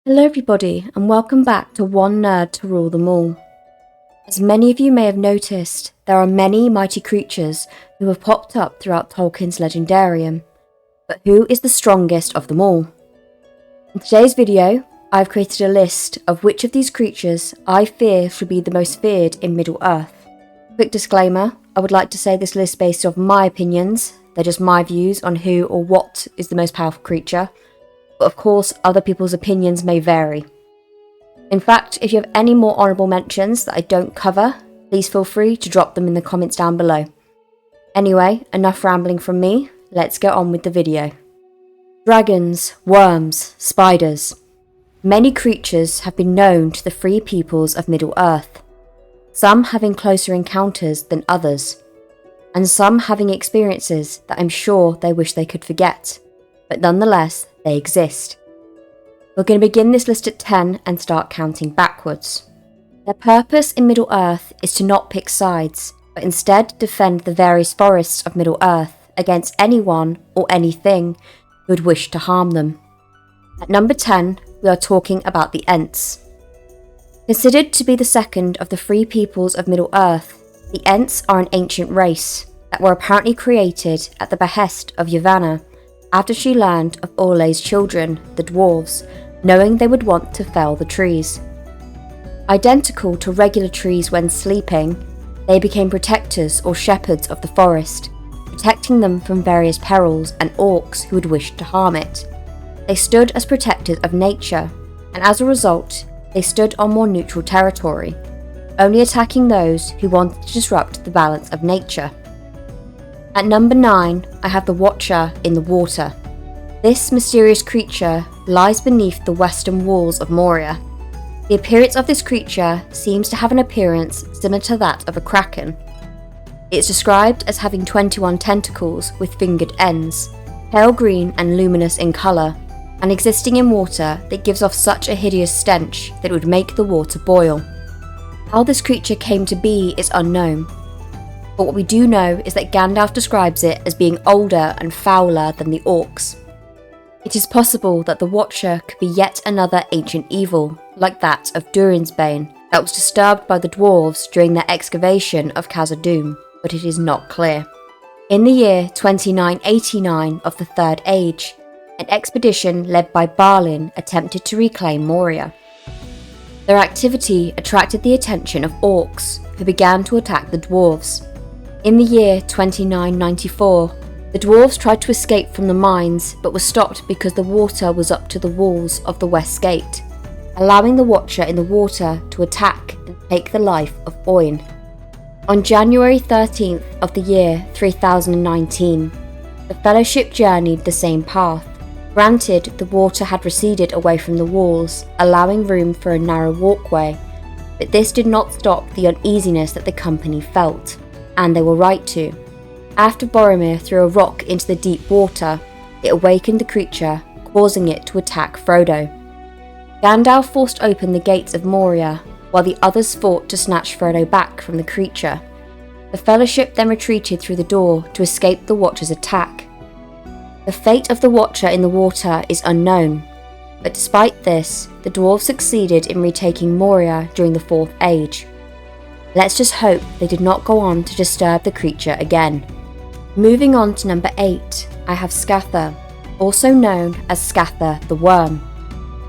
Hello everybody and welcome back to One Nerd to Rule Them All. As many of you may have noticed, there are many mighty creatures who have popped up throughout Tolkien's Legendarium, but who is the strongest of them all? In today's video, I've created a list of which of these creatures I fear should be the most feared in Middle-earth. Quick disclaimer, I would like to say this list based off my opinions, they're just my views on who or what is the most powerful creature. But of course, other people's opinions may vary. In fact, if you have any more honourable mentions that I don't cover, please feel free to drop them in the comments down below. Anyway, enough rambling from me, let's get on with the video. Dragons, worms, spiders. Many creatures have been known to the free peoples of Middle-earth, some having closer encounters than others, and some having experiences that I'm sure they wish they could forget, but nonetheless, they exist. We're going to begin this list at 10 and start counting backwards. Their purpose in Middle-earth is to not pick sides, but instead defend the various forests of Middle-earth against anyone or anything who would wish to harm them. At number 10, we are talking about the Ents. Considered to be the second of the free peoples of Middle-earth, the Ents are an ancient race that were apparently created at the behest of Yavanna, after she learned of Orlais' children, the dwarves, knowing they would want to fell the trees. Identical to regular trees when sleeping, they became protectors or shepherds of the forest, protecting them from various perils and orcs who would wish to harm it. They stood as protectors of nature, and as a result, they stood on more neutral territory, only attacking those who wanted to disrupt the balance of nature. At number 9, I have the Watcher in the water. This mysterious creature lies beneath the western walls of Moria. The appearance of this creature seems to have an appearance similar to that of a kraken. It's described as having 21 tentacles with fingered ends, pale green and luminous in colour, and existing in water that gives off such a hideous stench that it would make the water boil. How this creature came to be is unknown. But what we do know is that Gandalf describes it as being older and fouler than the orcs. It is possible that the Watcher could be yet another ancient evil, like that of Durin's Bane, that was disturbed by the dwarves during their excavation of Khazad-dûm, but it is not clear. In the year 2989 of the Third Age, an expedition led by Balin attempted to reclaim Moria. Their activity attracted the attention of orcs, who began to attack the dwarves. In the year 2994, the dwarves tried to escape from the mines but were stopped because the water was up to the walls of the west gate, allowing the Watcher in the water to attack and take the life of Oin. On January 13th of the year 3019, the Fellowship journeyed the same path. Granted, the water had receded away from the walls, allowing room for a narrow walkway, but this did not stop the uneasiness that the company felt. And they were right to. After Boromir threw a rock into the deep water, it awakened the creature, causing it to attack Frodo. Gandalf forced open the gates of Moria, while the others fought to snatch Frodo back from the creature. The Fellowship then retreated through the door to escape the Watcher's attack. The fate of the Watcher in the water is unknown, but despite this, the dwarves succeeded in retaking Moria during the Fourth Age. Let's just hope they did not go on to disturb the creature again. Moving on to number 8, I have Scatha, also known as Scatha the Worm.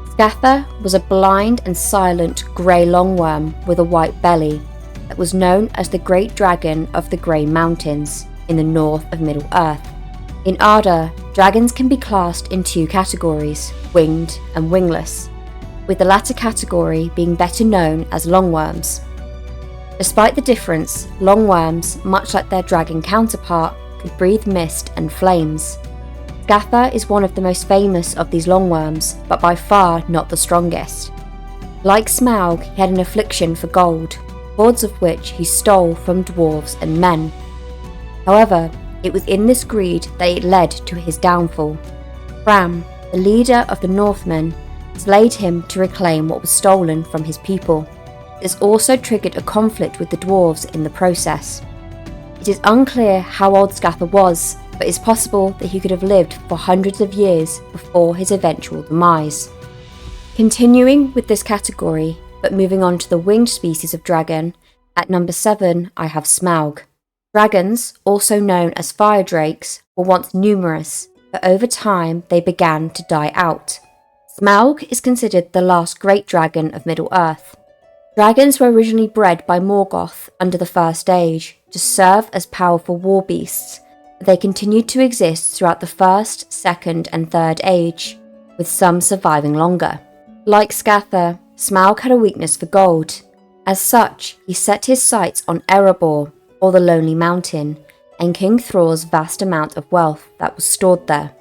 Scatha was a blind and silent grey longworm with a white belly that was known as the Great Dragon of the Grey Mountains in the north of Middle-earth. In Arda, dragons can be classed in two categories, winged and wingless, with the latter category being better known as longworms. Despite the difference, longworms, much like their dragon counterpart, could breathe mist and flames. Scatha is one of the most famous of these longworms, but by far not the strongest. Like Smaug, he had an affliction for gold, hoards of which he stole from dwarves and men. However, it was in this greed that it led to his downfall. Bram, the leader of the Northmen, slayed him to reclaim what was stolen from his people. This also triggered a conflict with the dwarves in the process. It is unclear how old Scatha was, but it is possible that he could have lived for hundreds of years before his eventual demise. Continuing with this category, but moving on to the winged species of dragon, at number 7 I have Smaug. Dragons, also known as fire drakes, were once numerous, but over time they began to die out. Smaug is considered the last great dragon of Middle-earth. Dragons were originally bred by Morgoth under the First Age to serve as powerful war beasts, but they continued to exist throughout the First, Second and Third Age, with some surviving longer. Like Scatha, Smaug had a weakness for gold. As such, he set his sights on Erebor, or the Lonely Mountain, and King Thror's vast amount of wealth that was stored there.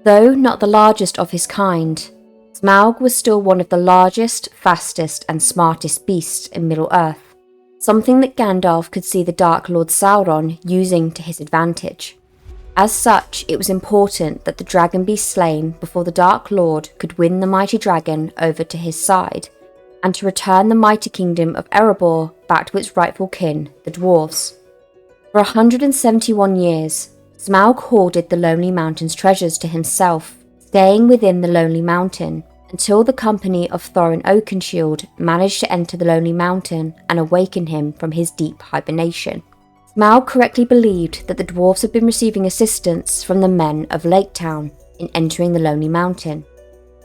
Though not the largest of his kind, Smaug was still one of the largest, fastest and smartest beasts in Middle-earth, something that Gandalf could see the Dark Lord Sauron using to his advantage. As such, it was important that the dragon be slain before the Dark Lord could win the mighty dragon over to his side, and to return the mighty kingdom of Erebor back to its rightful kin, the dwarves. For 171 years, Smaug hoarded the Lonely Mountain's treasures to himself, staying within the Lonely Mountain, until the company of Thorin Oakenshield managed to enter the Lonely Mountain and awaken him from his deep hibernation. Smaug correctly believed that the dwarves had been receiving assistance from the men of Lake Town in entering the Lonely Mountain.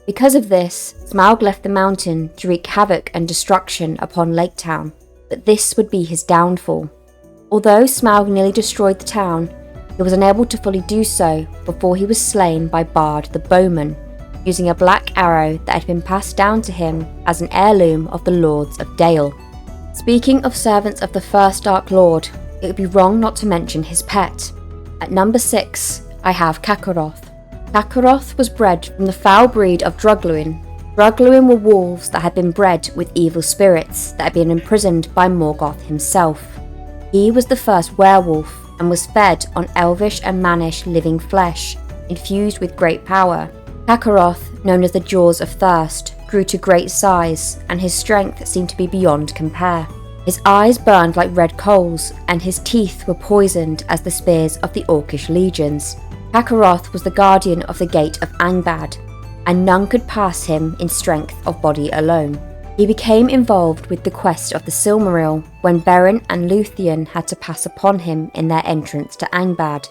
Because of this, Smaug left the mountain to wreak havoc and destruction upon Lake Town, but this would be his downfall. Although Smaug nearly destroyed the town, he was unable to fully do so before he was slain by Bard the Bowman, using a black arrow that had been passed down to him as an heirloom of the Lords of Dale. Speaking of servants of the first Dark Lord, it would be wrong not to mention his pet. At number 6, I have Kakarroth. Kakarroth was bred from the foul breed of Drugluin. Drugluin were wolves that had been bred with evil spirits that had been imprisoned by Morgoth himself. He was the first werewolf and was fed on elvish and mannish living flesh, infused with great power. Kakarroth, known as the Jaws of Thirst, grew to great size, and his strength seemed to be beyond compare. His eyes burned like red coals, and his teeth were poisoned as the spears of the Orcish legions. Kakarroth was the guardian of the Gate of Angbad, and none could pass him in strength of body alone. He became involved with the quest of the Silmaril when Beren and Luthien had to pass upon him in their entrance to Angbad.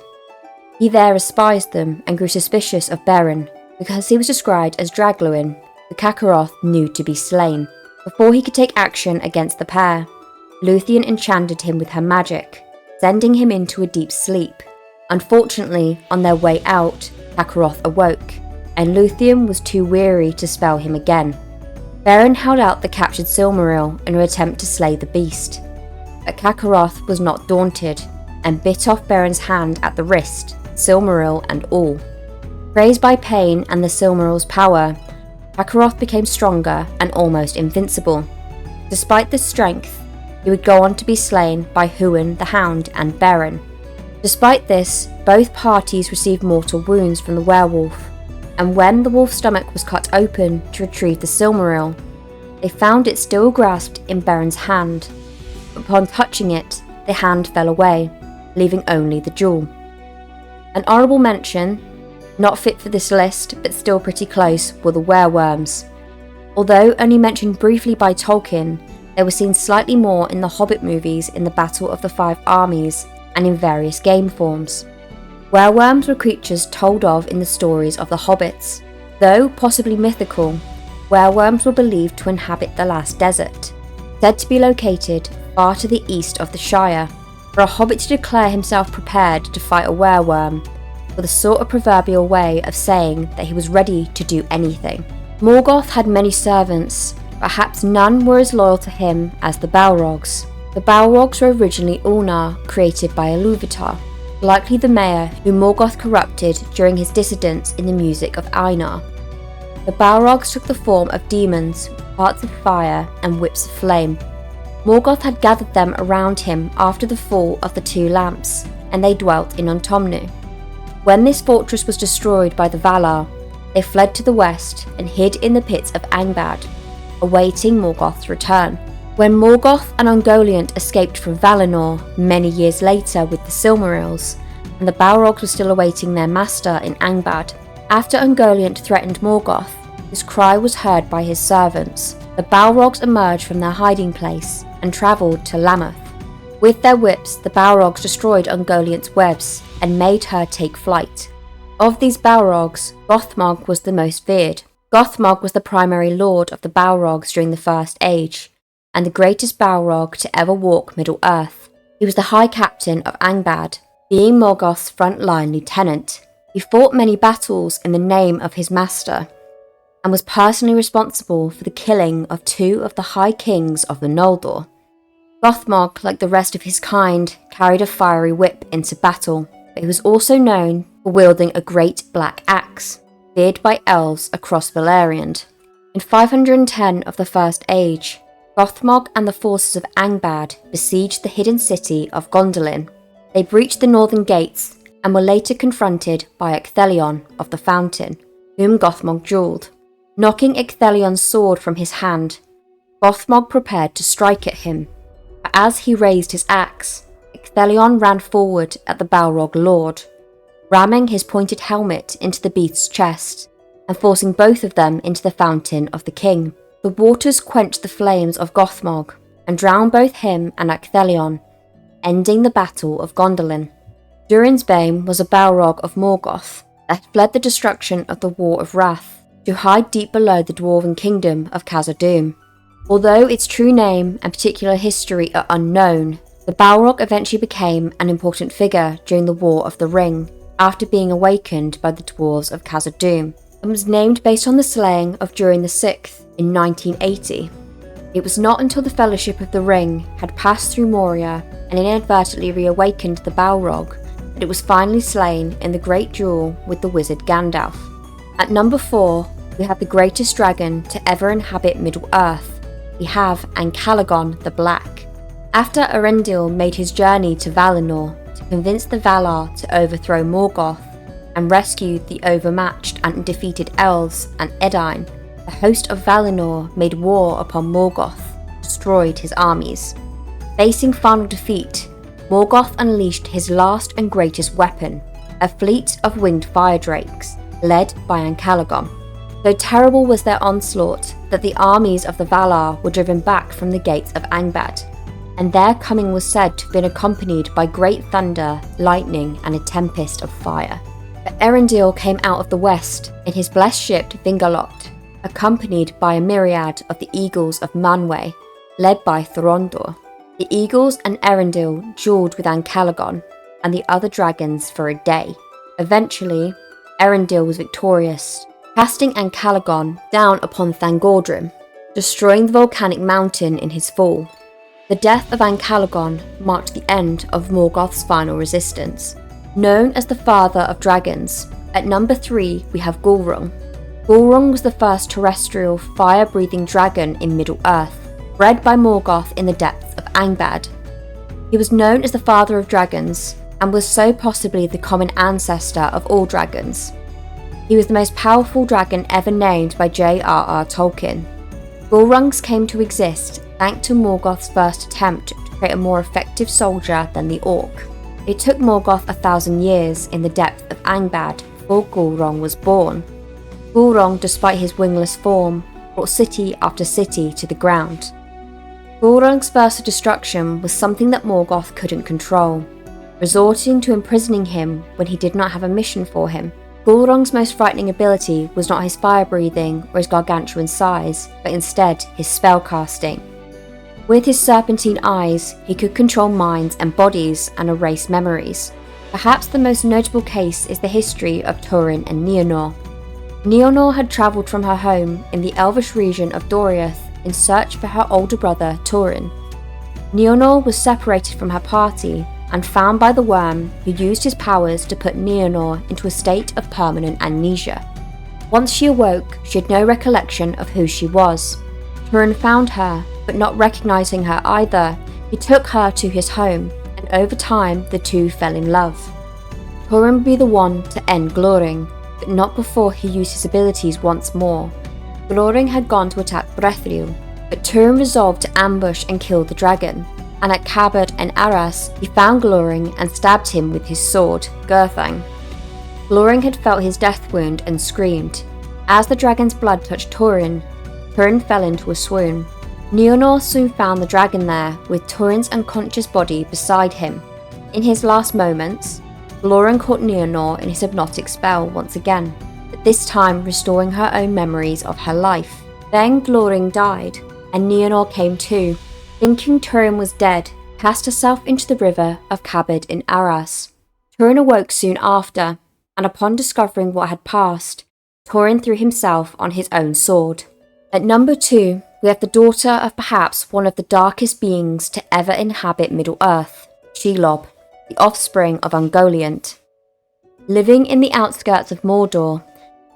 He there espised them and grew suspicious of Beren, because he was described as Dragluin, the Kakarroth knew to be slain. Before he could take action against the pair, Luthien enchanted him with her magic, sending him into a deep sleep. Unfortunately, on their way out, Kakarroth awoke, and Luthien was too weary to spell him again. Beren held out the captured Silmaril in an attempt to slay the beast, but Kakarroth was not daunted, and bit off Beren's hand at the wrist, Silmaril and all. Crazed by pain and the Silmaril's power, Kakarroth became stronger and almost invincible. Despite this strength, he would go on to be slain by Huan the Hound and Beren. Despite this, both parties received mortal wounds from the werewolf, and when the wolf's stomach was cut open to retrieve the Silmaril, they found it still grasped in Beren's hand. Upon touching it, the hand fell away, leaving only the jewel. An honourable mention, not fit for this list but still pretty close, were the wereworms. Although only mentioned briefly by Tolkien, they were seen slightly more in the Hobbit movies in the Battle of the Five Armies and in various game forms. Wereworms were creatures told of in the stories of the Hobbits. Though possibly mythical, wereworms were believed to inhabit the Last Desert, said to be located far to the east of the Shire. For a Hobbit to declare himself prepared to fight a wereworm was a sort of proverbial way of saying that he was ready to do anything. Morgoth had many servants, perhaps none were as loyal to him as the Balrogs. The Balrogs were originally Ulnar, created by Iluvatar, likely the mayor who Morgoth corrupted during his dissidence in the music of Einar. The Balrogs took the form of demons, parts of fire and whips of flame. Morgoth had gathered them around him after the fall of the Two Lamps, and they dwelt in Untomnu. When this fortress was destroyed by the Valar, they fled to the west and hid in the pits of Angbad, awaiting Morgoth's return. When Morgoth and Ungoliant escaped from Valinor many years later with the Silmarils, and the Balrogs were still awaiting their master in Angbad, after Ungoliant threatened Morgoth, the His cry was heard by his servants. The Balrogs emerged from their hiding place and travelled to Lamath. With their whips, the Balrogs destroyed Ungoliant's webs and made her take flight. Of these Balrogs, Gothmog was the most feared. Gothmog was the primary lord of the Balrogs during the First Age, and the greatest Balrog to ever walk Middle-earth. He was the High Captain of Angband, being Morgoth's front-line lieutenant. He fought many battles in the name of his master, and was personally responsible for the killing of 2 of the High Kings of the Noldor. Gothmog, like the rest of his kind, carried a fiery whip into battle, but he was also known for wielding a great black axe, feared by elves across Beleriand. In 510 of the First Age, Gothmog and the forces of Angband besieged the hidden city of Gondolin. They breached the northern gates and were later confronted by Ecthelion of the Fountain, whom Gothmog duelled. Knocking Ecthelion's sword from his hand, Gothmog prepared to strike at him, but as he raised his axe, Ecthelion ran forward at the Balrog lord, ramming his pointed helmet into the beast's chest and forcing both of them into the Fountain of the King. The waters quenched the flames of Gothmog and drowned both him and Ecthelion, ending the Battle of Gondolin. Durin's Bane was a Balrog of Morgoth that had fled the destruction of the War of Wrath to hide deep below the dwarven kingdom of Khazad-dûm. Although its true name and particular history are unknown, the Balrog eventually became an important figure during the War of the Ring, after being awakened by the dwarves of Khazad-dûm, and was named based on the slaying of Durin the Sixth in 1980. It was not until the Fellowship of the Ring had passed through Moria and inadvertently reawakened the Balrog that it was finally slain in the great duel with the wizard Gandalf. At number 4, we have the greatest dragon to ever inhabit Middle-earth. We have Ancalagon the Black. After Arendil made his journey to Valinor to convince the Valar to overthrow Morgoth and rescue the overmatched and defeated elves and Edain, the host of Valinor made war upon Morgoth, destroyed his armies. Facing final defeat, Morgoth unleashed his last and greatest weapon, a fleet of winged fire drakes, led by Ancalagon. Though terrible was their onslaught that the armies of the Valar were driven back from the gates of Angband, and their coming was said to have been accompanied by great thunder, lightning, and a tempest of fire. But Erendil came out of the west in his blessed ship Vingaloct, accompanied by a myriad of the eagles of Manwë, led by Thorondor. The eagles and Erendil duelled with Ancalagon and the other dragons for a day. Eventually, Erendil was victorious, casting Ancalagon down upon Thangordrim, destroying the volcanic mountain in his fall. The death of Ancalagon marked the end of Morgoth's final resistance. Known as the Father of Dragons, at number 3 we have Gulong. Gulong was the first terrestrial fire-breathing dragon in Middle-earth, bred by Morgoth in the depths of Angband. He was known as the Father of Dragons, and was so possibly the common ancestor of all dragons. He was the most powerful dragon ever named by J.R.R. Tolkien. Gulrongs came to exist thanks to Morgoth's first attempt to create a more effective soldier than the orc. It took Morgoth 1,000 years in the depth of Angband before Gulrong was born. Gulrong, despite his wingless form, brought city after city to the ground. Gulrong's burst of destruction was something that Morgoth couldn't control, resorting to imprisoning him when he did not have a mission for him. Gulrong's most frightening ability was not his fire-breathing or his gargantuan size, but instead his spellcasting. With his serpentine eyes, he could control minds and bodies and erase memories. Perhaps the most notable case is the history of Turin and Nienor. Nienor had travelled from her home in the elvish region of Doriath in search for her older brother Turin. Nienor was separated from her party and found by the worm who used his powers to put Nienor into a state of permanent amnesia. Once she awoke, she had no recollection of who she was. Turin found her, but not recognising her either, he took her to his home, and over time the two fell in love. Turin would be the one to end Gloring, but not before he used his abilities once more. Gloring had gone to attack Brethril, but Turin resolved to ambush and kill the dragon, and at Cabot and Arras he found Gloring and stabbed him with his sword, Gurthang. Gloring had felt his death wound and screamed. As the dragon's blood touched Turin, Turin fell into a swoon. Nienor soon found the dragon there, with Turin's unconscious body beside him. In his last moments, Gulong caught Nienor in his hypnotic spell once again, but this time restoring her own memories of her life. Then Gulong died, and Nienor came to, thinking Turin was dead, cast herself into the river of Cabed in Arras. Turin awoke soon after, and upon discovering what had passed, Turin threw himself on his own sword. At number 2, we have the daughter of perhaps one of the darkest beings to ever inhabit Middle-earth, Chob, the offspring of Angolian. Living in the outskirts of Mordor,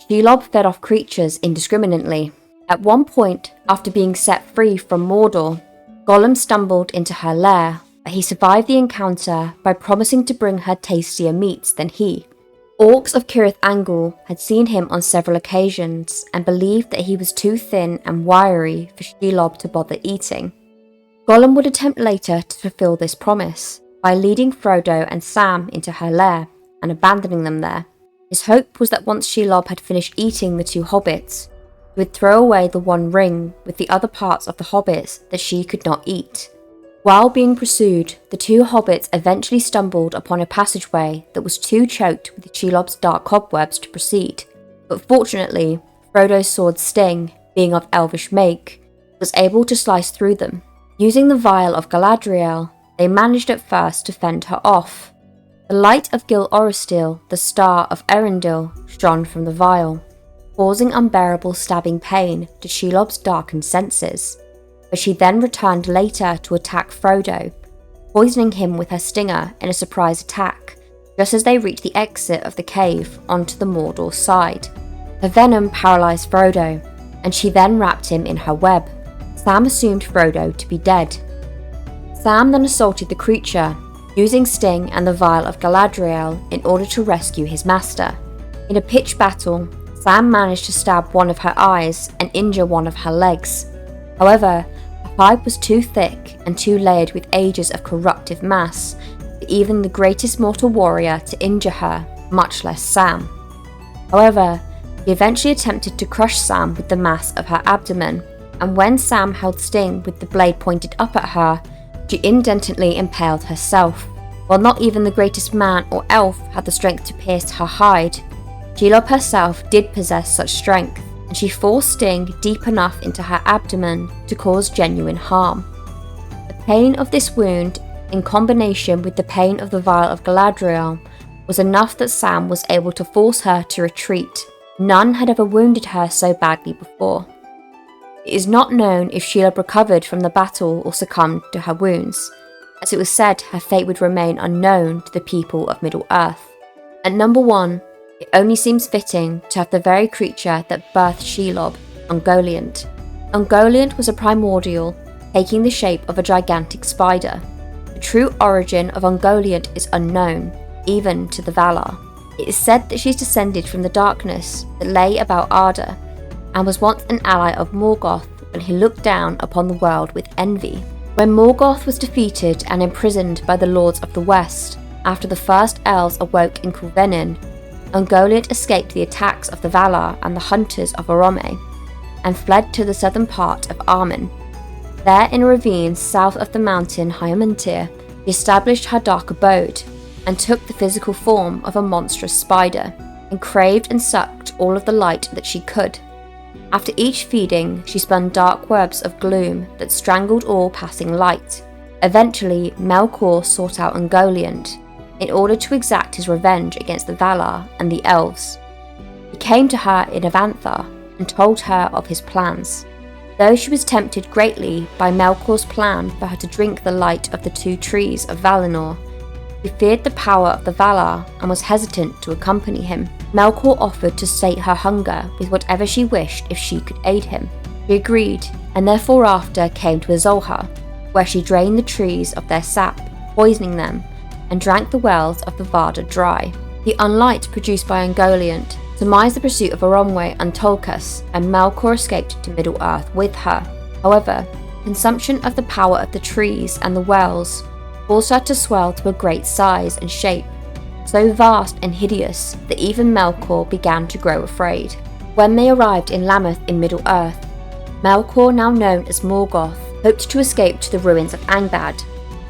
Chob fed off creatures indiscriminately. At one point, after being set free from Mordor, Gollum stumbled into her lair, but he survived the encounter by promising to bring her tastier meats than he. Orcs of Cirith Angol had seen him on several occasions and believed that he was too thin and wiry for Chob to bother eating. Gollum would attempt later to fulfill this promise by leading Frodo and Sam into her lair and abandoning them there. His hope was that once Chob had finished eating the 2 hobbits, he would throw away the one ring with the other parts of the hobbits that she could not eat. While being pursued, the 2 hobbits eventually stumbled upon a passageway that was too choked with Chelob's dark cobwebs to proceed, but fortunately, Frodo's sword's sting, being of elvish make, was able to slice through them. Using the vial of Galadriel, they managed at first to fend her off. The light of Gil Orostil, the star of Erendil, shone from the vial, causing unbearable stabbing pain to Chelob's darkened senses. But she then returned later to attack Frodo, poisoning him with her stinger in a surprise attack, just as they reached the exit of the cave onto the Mordor side. Her venom paralysed Frodo, and she then wrapped him in her web. Sam assumed Frodo to be dead. Sam then assaulted the creature, using Sting and the vial of Galadriel in order to rescue his master. In a pitched battle, Sam managed to stab one of her eyes and injure one of her legs. However, her hide was too thick and too layered with ages of corruptive mass for even the greatest mortal warrior to injure her, much less Sam. However, he eventually attempted to crush Sam with the mass of her abdomen, and when Sam held Sting with the blade pointed up at her, she indentedly impaled herself. While not even the greatest man or elf had the strength to pierce her hide, Chob herself did possess such strength, and she forced Sting deep enough into her abdomen to cause genuine harm. The pain of this wound, in combination with the pain of the vial of Galadriel, was enough that Sam was able to force her to retreat. None had ever wounded her so badly before. It is not known if Chob recovered from the battle or succumbed to her wounds, as it was said her fate would remain unknown to the people of Middle-earth. At number 1, it only seems fitting to have the very creature that birthed Chob, Angolian. Angolian was a primordial, taking the shape of a gigantic spider. The true origin of Angolian is unknown, even to the Valar. It is said that she is descended from the darkness that lay about Arda, and was once an ally of Morgoth when he looked down upon the world with envy. When Morgoth was defeated and imprisoned by the Lords of the West, after the first elves awoke in Culvenin, Angolian escaped the attacks of the Valar and the hunters of Orome, and fled to the southern part of Armen. There in a ravine south of the mountain Hyamyntir, she established her dark abode, and took the physical form of a monstrous spider, and craved and sucked all of the light that she could. After each feeding, she spun dark webs of gloom that strangled all passing light. Eventually, Melkor sought out Angolian, in order to exact his revenge against the Valar and the elves. He came to her in Avantha and told her of his plans. Though she was tempted greatly by Melkor's plan for her to drink the light of the 2 trees of Valinor, she feared the power of the Valar and was hesitant to accompany him. Melkor offered to sate her hunger with whatever she wished if she could aid him. She agreed, and therefore after came to Azolha, where she drained the trees of their sap, poisoning them, and drank the wells of the Vardar dry. The unlight produced by Angolian surmised the pursuit of Oromwe and Tolkas, and Melkor escaped to Middle-earth with her. However, consumption of the power of the trees and the wells caused her to swell to a great size and shape, so vast and hideous that even Melkor began to grow afraid. When they arrived in Lambeth in Middle-earth, Melkor, now known as Morgoth, hoped to escape to the ruins of Angband,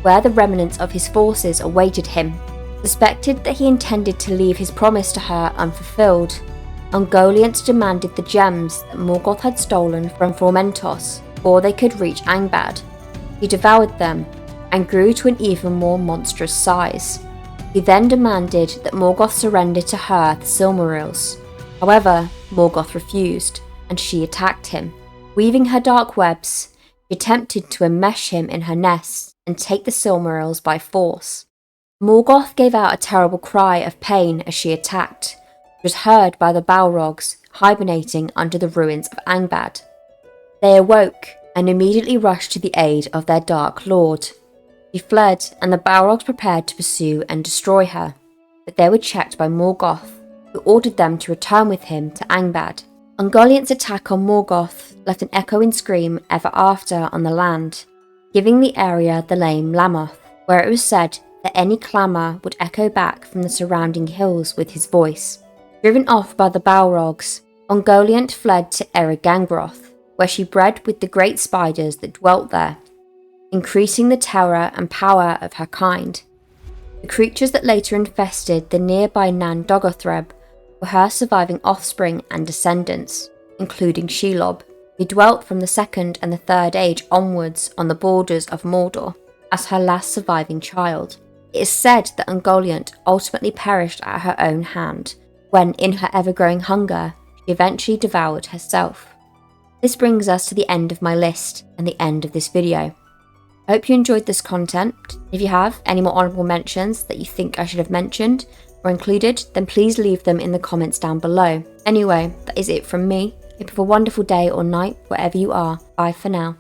where the remnants of his forces awaited him. Suspected that he intended to leave his promise to her unfulfilled, Ungoliant demanded the gems that Morgoth had stolen from Formentos before they could reach Angband. He devoured them and grew to an even more monstrous size. He then demanded that Morgoth surrender to her the Silmarils. However, Morgoth refused, and she attacked him. Weaving her dark webs, she attempted to enmesh him in her nest and take the Silmarils by force. Morgoth gave out a terrible cry of pain as she attacked, which was heard by the Balrogs hibernating under the ruins of Angband. They awoke and immediately rushed to the aid of their Dark Lord. She fled, and the Balrogs prepared to pursue and destroy her, but they were checked by Morgoth, who ordered them to return with him to Angband. Ungoliant's attack on Morgoth left an echoing scream ever after on the land, giving the area the name Lamoth, where it was said that any clamour would echo back from the surrounding hills with his voice. Driven off by the Balrogs, Ungoliant fled to Error-Gangroth, where she bred with the great spiders that dwelt there, increasing the terror and power of her kind. The creatures that later infested the nearby Nan Dogothreb were her surviving offspring and descendants, including Shelob, who dwelt from the Second and the Third Age onwards on the borders of Mordor, as her last surviving child. It is said that Ungoliant ultimately perished at her own hand, when, in her ever-growing hunger, she eventually devoured herself. This brings us to the end of my list and the end of this video. I hope you enjoyed this content. If you have any more honourable mentions that you think I should have mentioned or included, then please leave them in the comments down below. Anyway, that is it from me. Hope you have a wonderful day or night wherever you are. Bye for now.